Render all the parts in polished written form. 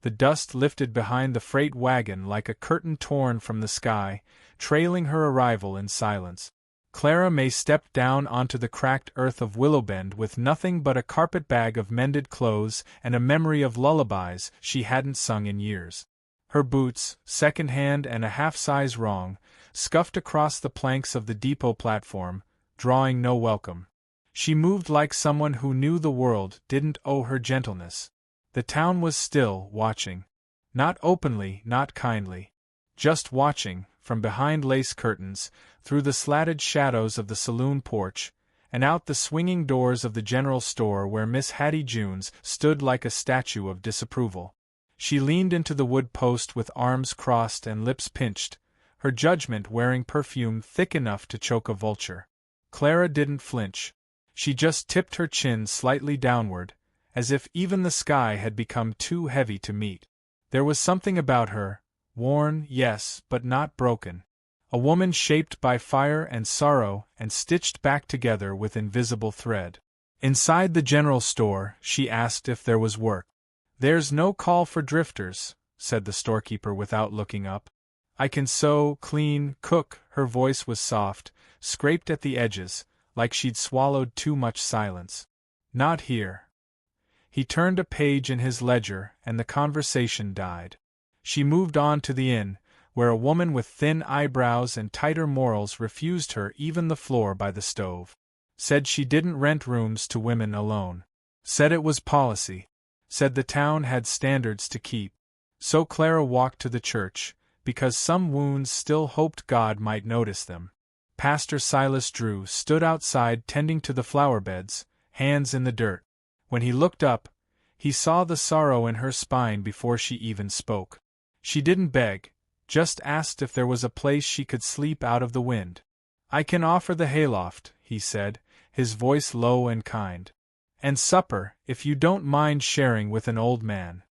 The dust lifted behind the freight wagon like a curtain torn from the sky, trailing her arrival in silence. Clara May stepped down onto the cracked earth of Willowbend with nothing but a carpetbag of mended clothes and a memory of lullabies she hadn't sung in years. Her boots, second-hand and a half-size wrong, scuffed across the planks of the depot platform, drawing no welcome. She moved like someone who knew the world didn't owe her gentleness. The town was still, watching. Not openly, not kindly. Just watching, from behind lace curtains, through the slatted shadows of the saloon porch, and out the swinging doors of the general store where Miss Hattie Junes stood like a statue of disapproval. She leaned into the wood post with arms crossed and lips pinched, her judgment wearing perfume thick enough to choke a vulture. Clara didn't flinch. She just tipped her chin slightly downward, as if even the sky had become too heavy to meet. There was something about her, worn, yes, but not broken. A woman shaped by fire and sorrow and stitched back together with invisible thread. Inside the general store, she asked if there was work. "There's no call for drifters," said the storekeeper without looking up. "I can sew, clean, cook." Her voice was soft, scraped at the edges, like she'd swallowed too much silence. "Not here." He turned a page in his ledger, and the conversation died. She moved on to the inn, where a woman with thin eyebrows and tighter morals refused her even the floor by the stove. Said she didn't rent rooms to women alone. Said it was policy. Said the town had standards to keep. So Clara walked to the church, because some wounds still hoped God might notice them. Pastor Silas Drew stood outside tending to the flower beds, hands in the dirt. When he looked up, he saw the sorrow in her spine before she even spoke. She didn't beg, just asked if there was a place she could sleep out of the wind. "I can offer the hayloft," he said, his voice low and kind. "And supper, if you don't mind sharing with an old man."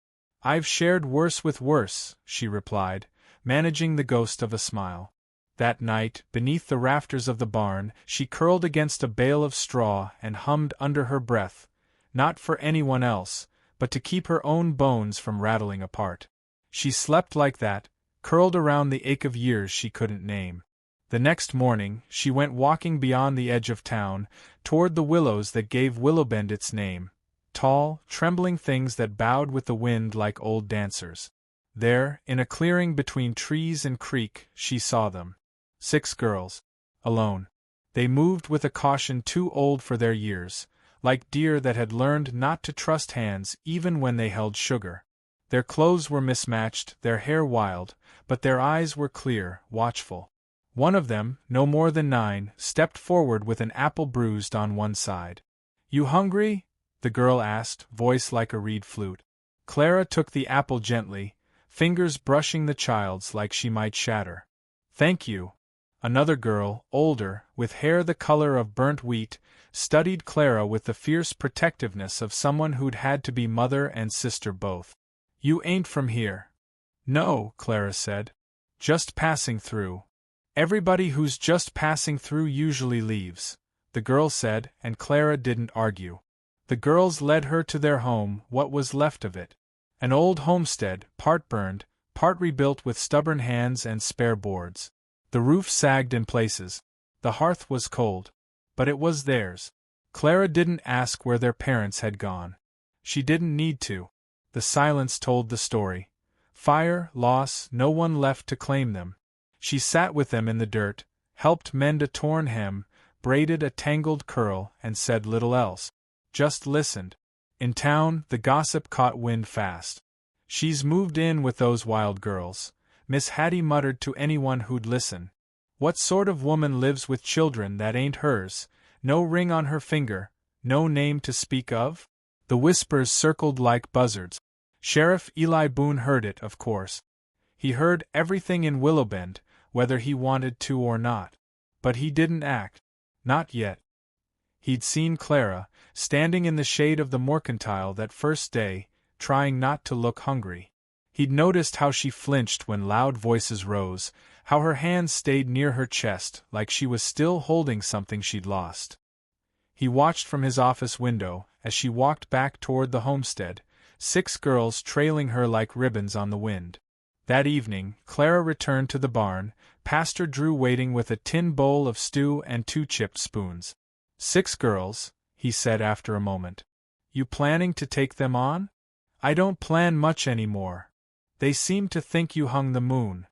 "I've shared worse with worse," she replied, managing the ghost of a smile. That night, beneath the rafters of the barn, she curled against a bale of straw and hummed under her breath, not for anyone else, but to keep her own bones from rattling apart. She slept like that, curled around the ache of years she couldn't name. The next morning, she went walking beyond the edge of town, toward the willows that gave Willowbend its name, tall, trembling things that bowed with the wind like old dancers. There, in a clearing between trees and creek, she saw them. 6 girls. Alone. They moved with a caution too old for their years, like deer that had learned not to trust hands even when they held sugar. Their clothes were mismatched, their hair wild, but their eyes were clear, watchful. One of them, no more than 9, stepped forward with an apple bruised on one side. "You hungry?" the girl asked, voice like a reed flute. Clara took the apple gently, fingers brushing the child's like she might shatter. "Thank you." Another girl, older, with hair the color of burnt wheat, studied Clara with the fierce protectiveness of someone who'd had to be mother and sister both. "You ain't from here." "No," Clara said. "Just passing through." "Everybody who's just passing through usually leaves," the girl said, and Clara didn't argue. The girls led her to their home, what was left of it. An old homestead, part burned, part rebuilt with stubborn hands and spare boards. The roof sagged in places. The hearth was cold. But it was theirs. Clara didn't ask where their parents had gone. She didn't need to. The silence told the story. Fire, loss, no one left to claim them. She sat with them in the dirt, helped mend a torn hem, braided a tangled curl, and said little else. Just listened. In town, the gossip caught wind fast. "She's moved in with those wild girls," Miss Hattie muttered to anyone who'd listen. "What sort of woman lives with children that ain't hers, no ring on her finger, no name to speak of?" The whispers circled like buzzards. Sheriff Eli Boone heard it, of course. He heard everything in Willowbend, whether he wanted to or not. But he didn't act. Not yet. He'd seen Clara, standing in the shade of the mercantile that first day, trying not to look hungry. He'd noticed how she flinched when loud voices rose, how her hands stayed near her chest like she was still holding something she'd lost. He watched from his office window, as she walked back toward the homestead, 6 girls trailing her like ribbons on the wind. That evening, Clara returned to the barn, Pastor Drew waiting with a tin bowl of stew and 2 chipped spoons. 6 girls, he said after a moment. You planning to take them on? I don't plan much anymore. They seem to think you hung the moon.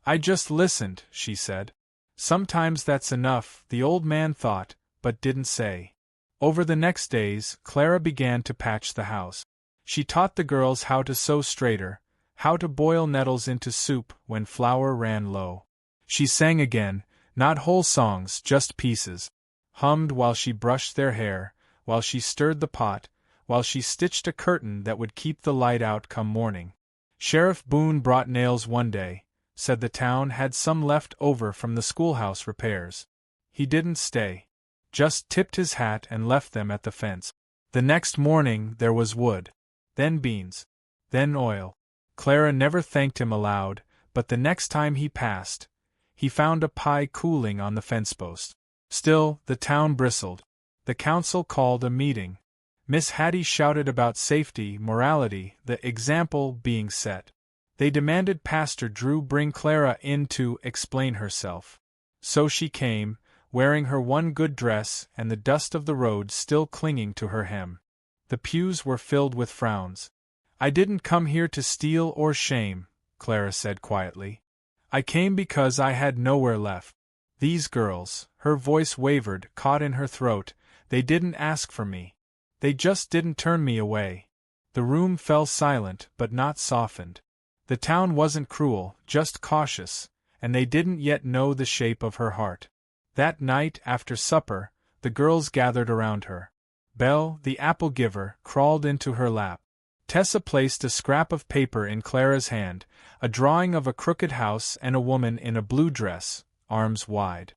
I just listened, she said. Sometimes that's enough, the old man thought, but didn't say. Over the next days, Clara began to patch the house. She taught the girls how to sew straighter, how to boil nettles into soup when flour ran low. She sang again, not whole songs, just pieces. Hummed while she brushed their hair, while she stirred the pot, while she stitched a curtain that would keep the light out come morning. Sheriff Boone brought nails one day, said the town had some left over from the schoolhouse repairs. He didn't stay. Just tipped his hat and left them at the fence. The next morning there was wood. Then beans. Then oil. Clara never thanked him aloud, but the next time he passed, he found a pie cooling on the fence post. Still, the town bristled. The council called a meeting. Miss Hattie shouted about safety, morality, the example being set. They demanded Pastor Drew bring Clara in to explain herself. So she came, wearing her one good dress and the dust of the road still clinging to her hem. The pews were filled with frowns. I didn't come here to steal or shame, Clara said quietly. I came because I had nowhere left. These girls, her voice wavered, caught in her throat, they didn't ask for me. They just didn't turn me away. The room fell silent, but not softened. The town wasn't cruel, just cautious, and they didn't yet know the shape of her heart. That night, after supper, the girls gathered around her. Belle, the apple giver, crawled into her lap. Tessa placed a scrap of paper in Clara's hand, a drawing of a crooked house and a woman in a blue dress, arms wide.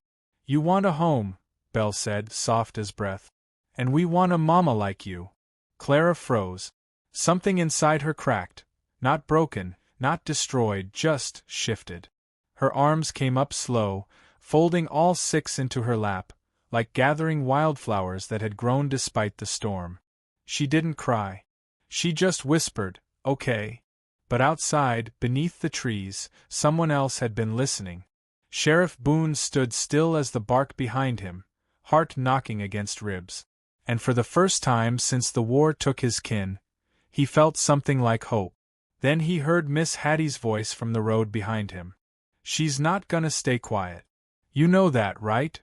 You want a home, Belle said, soft as breath. And we want a mama like you. Clara froze. Something inside her cracked, not broken, not destroyed, just shifted. Her arms came up slow, folding all 6 into her lap, like gathering wildflowers that had grown despite the storm. She didn't cry. She just whispered, "Okay." But outside, beneath the trees, someone else had been listening. Sheriff Boone stood still as the bark behind him, heart knocking against ribs. And for the first time since the war took his kin, he felt something like hope. Then he heard Miss Hattie's voice from the road behind him. She's not gonna stay quiet. You know that, right?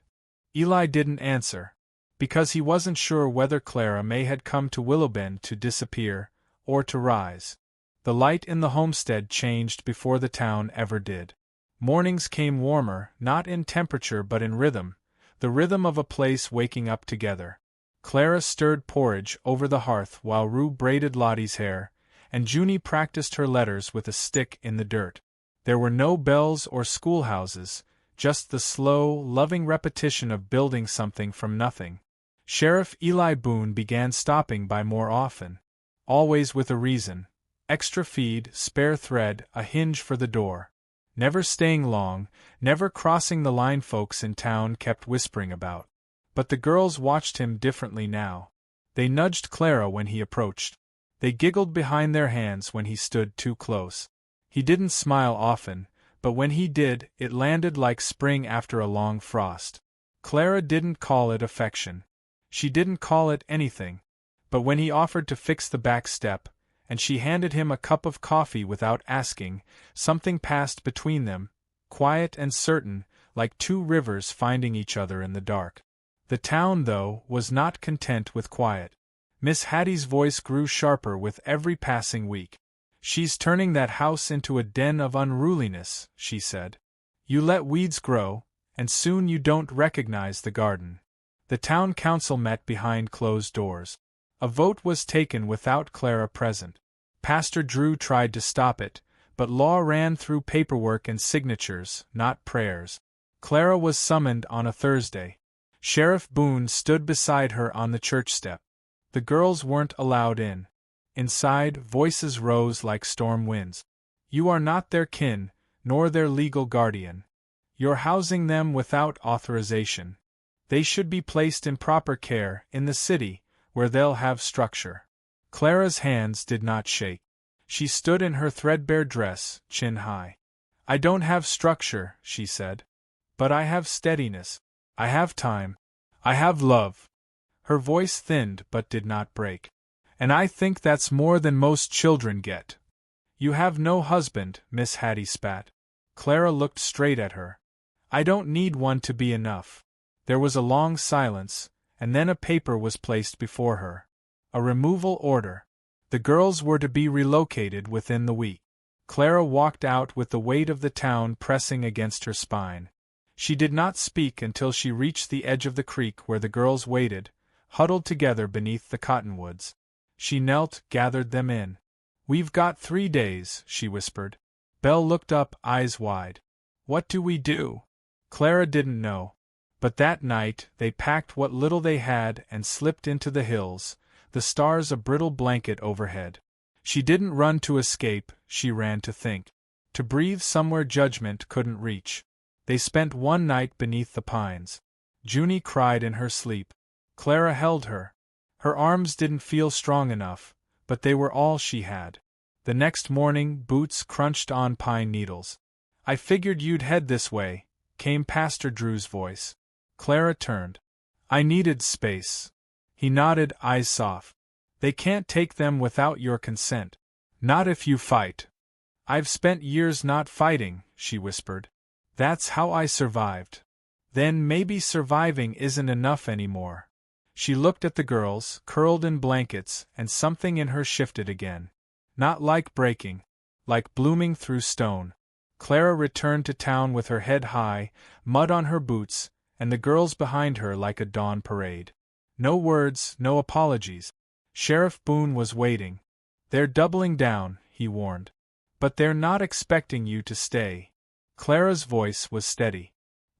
Eli didn't answer, because he wasn't sure whether Clara May had come to Willowbend to disappear, or to rise. The light in the homestead changed before the town ever did. Mornings came warmer, not in temperature but in rhythm, the rhythm of a place waking up together. Clara stirred porridge over the hearth while Rue braided Lottie's hair, and Junie practiced her letters with a stick in the dirt. There were no bells or schoolhouses, just the slow, loving repetition of building something from nothing. Sheriff Eli Boone began stopping by more often. Always with a reason. Extra feed, spare thread, a hinge for the door. Never staying long, never crossing the line folks in town kept whispering about. But the girls watched him differently now. They nudged Clara when he approached. They giggled behind their hands when he stood too close. He didn't smile often, but when he did, it landed like spring after a long frost. Clara didn't call it affection. She didn't call it anything. But when he offered to fix the back step, and she handed him a cup of coffee without asking, something passed between them, quiet and certain, like 2 rivers finding each other in the dark. The town, though, was not content with quiet. Miss Hattie's voice grew sharper with every passing week. She's turning that house into a den of unruliness, she said. You let weeds grow, and soon you don't recognize the garden. The town council met behind closed doors. A vote was taken without Clara present. Pastor Drew tried to stop it, but law ran through paperwork and signatures, not prayers. Clara was summoned on a Thursday. Sheriff Boone stood beside her on the church step. The girls weren't allowed in. Inside, voices rose like storm winds. You are not their kin, nor their legal guardian. You're housing them without authorization. They should be placed in proper care, in the city, where they'll have structure. Clara's hands did not shake. She stood in her threadbare dress, chin high. I don't have structure, she said. But I have steadiness. I have time. I have love. Her voice thinned but did not break. And I think that's more than most children get. You have no husband, Miss Hattie spat. Clara looked straight at her. I don't need one to be enough. There was a long silence, and then a paper was placed before her. A removal order. The girls were to be relocated within the week. Clara walked out with the weight of the town pressing against her spine. She did not speak until she reached the edge of the creek where the girls waited, huddled together beneath the cottonwoods. She knelt, gathered them in. We've got 3 days, she whispered. Belle looked up, eyes wide. What do we do? Clara didn't know. But that night they packed what little they had and slipped into the hills, the stars a brittle blanket overhead. She didn't run to escape, she ran to think. To breathe somewhere judgment couldn't reach. They spent one night beneath the pines. Junie cried in her sleep. Clara held her. Her arms didn't feel strong enough, but they were all she had. The next morning, boots crunched on pine needles. I figured you'd head this way, came Pastor Drew's voice. Clara turned. I needed space. He nodded, eyes soft. They can't take them without your consent. Not if you fight. I've spent years not fighting, she whispered. That's how I survived. Then maybe surviving isn't enough anymore. She looked at the girls, curled in blankets, and something in her shifted again. Not like breaking. Like blooming through stone. Clara returned to town with her head high, mud on her boots, and the girls behind her like a dawn parade. No words, no apologies. Sheriff Boone was waiting. They're doubling down, he warned. But they're not expecting you to stay. Clara's voice was steady.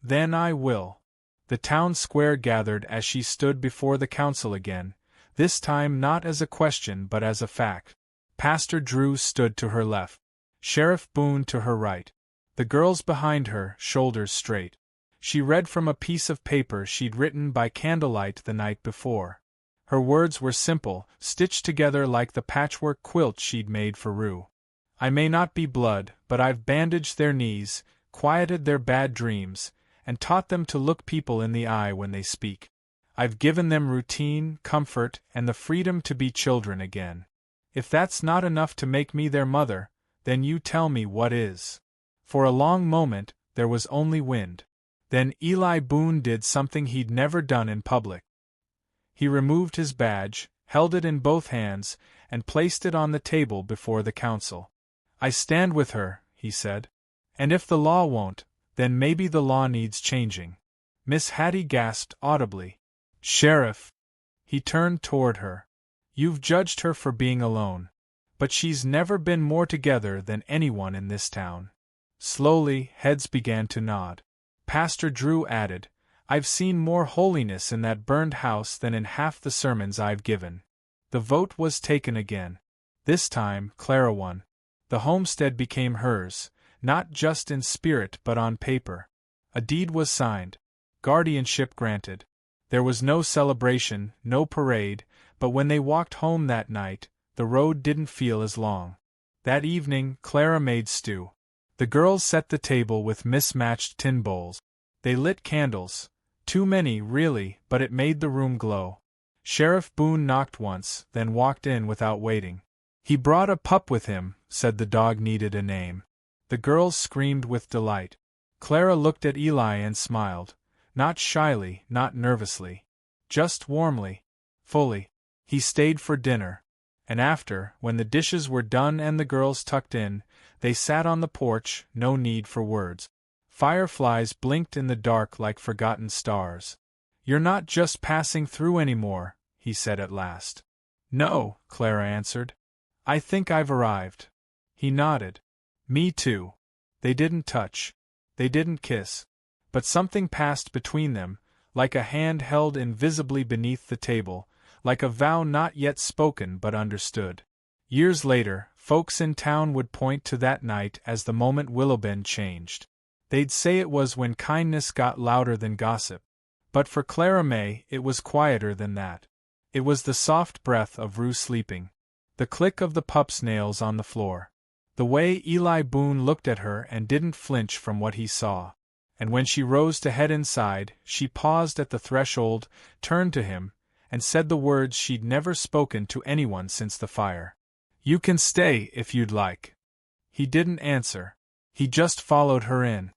Then I will. The town square gathered as she stood before the council again, this time not as a question but as a fact. Pastor Drew stood to her left. Sheriff Boone to her right. The girls behind her, shoulders straight. She read from a piece of paper she'd written by candlelight the night before. Her words were simple, stitched together like the patchwork quilt she'd made for Rue. I may not be blood, but I've bandaged their knees, quieted their bad dreams, and taught them to look people in the eye when they speak. I've given them routine, comfort, and the freedom to be children again. If that's not enough to make me their mother, then you tell me what is. For a long moment, there was only wind. Then Eli Boone did something he'd never done in public. He removed his badge, held it in both hands, and placed it on the table before the council. I stand with her, he said. And if the law won't, then maybe the law needs changing. Miss Hattie gasped audibly. Sheriff! He turned toward her. You've judged her for being alone. But she's never been more together than anyone in this town. Slowly, heads began to nod. Pastor Drew added, I've seen more holiness in that burned house than in half the sermons I've given. The vote was taken again. This time, Clara won. The homestead became hers, not just in spirit but on paper. A deed was signed. Guardianship granted. There was no celebration, no parade, but when they walked home that night, the road didn't feel as long. That evening, Clara made stew. The girls set the table with mismatched tin bowls. They lit candles. Too many, really, but it made the room glow. Sheriff Boone knocked once, then walked in without waiting. He brought a pup with him, said the dog needed a name. The girls screamed with delight. Clara looked at Eli and smiled. Not shyly, not nervously. Just warmly. Fully. He stayed for dinner. And after, when the dishes were done and the girls tucked in, they sat on the porch, no need for words. Fireflies blinked in the dark like forgotten stars. You're not just passing through anymore, he said at last. No, Clara answered. I think I've arrived. He nodded. Me too. They didn't touch. They didn't kiss. But something passed between them, like a hand held invisibly beneath the table, like a vow not yet spoken but understood. Years later, folks in town would point to that night as the moment Willowbend changed. They'd say it was when kindness got louder than gossip. But for Clara May, it was quieter than that. It was the soft breath of Rue sleeping. The click of the pup's nails on the floor. The way Eli Boone looked at her and didn't flinch from what he saw. And when she rose to head inside, she paused at the threshold, turned to him, and said the words she'd never spoken to anyone since the fire. "You can stay if you'd like." He didn't answer. He just followed her in.